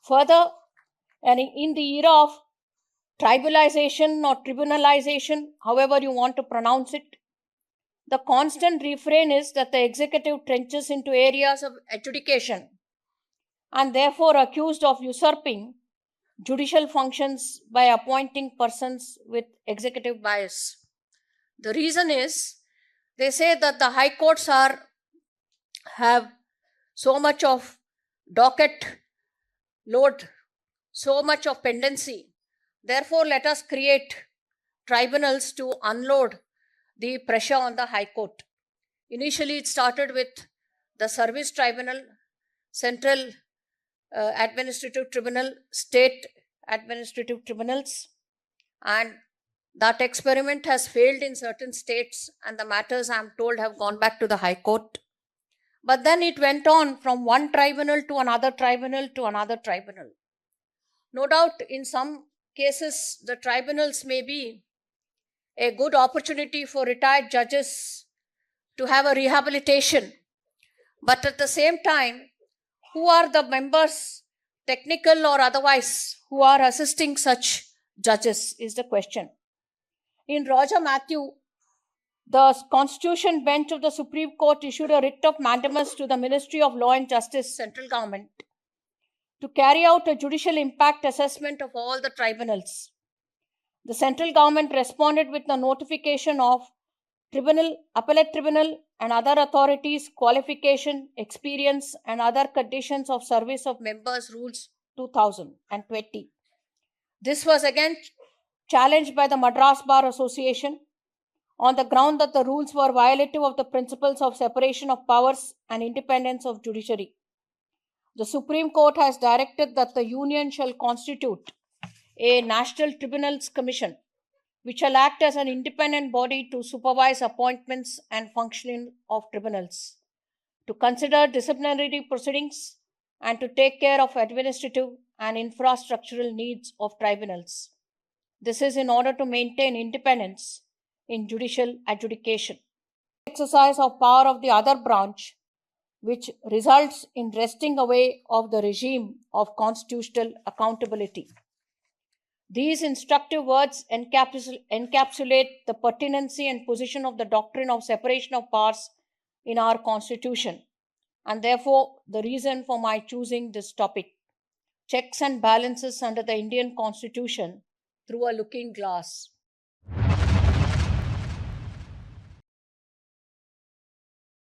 Further, and in the era of tribalization or tribunalization, however you want to pronounce it, the constant refrain is that the executive trenches into areas of adjudication and therefore accused of usurping judicial functions by appointing persons with executive bias. The reason is they say that the high courts have so much of docket load, so much of pendency. Therefore, let us create tribunals to unload the pressure on the High Court. Initially, it started with the Service Tribunal, Central Administrative Tribunal, State Administrative Tribunals, and that experiment has failed in certain states, and the matters, I am told, have gone back to the High Court. But then it went on from one tribunal to another tribunal to another tribunal. No doubt, in some cases, the tribunals may be a good opportunity for retired judges to have a rehabilitation. But at the same time, who are the members, technical or otherwise, who are assisting such judges is the question. In Roger Matthew, the Constitution Bench of the Supreme Court issued a writ of mandamus to the Ministry of Law and Justice, central government, to carry out a judicial impact assessment of all the tribunals. The central government responded with the notification of tribunal, appellate tribunal, and other authorities' qualification, experience, and other conditions of service of members rules 2020. This was again challenged by the Madras Bar Association on the ground that the rules were violative of the principles of separation of powers and independence of judiciary. The Supreme Court has directed that the Union shall constitute a National Tribunals Commission, which shall act as an independent body to supervise appointments and functioning of tribunals, to consider disciplinary proceedings, and to take care of administrative and infrastructural needs of tribunals. This is in order to maintain independence in judicial adjudication. Exercise of power of the other branch, which results in wresting away of the regime of constitutional accountability. These instructive words encapsulate the pertinency and position of the doctrine of separation of powers in our Constitution, and therefore the reason for my choosing this topic: checks and balances under the Indian Constitution through a looking glass.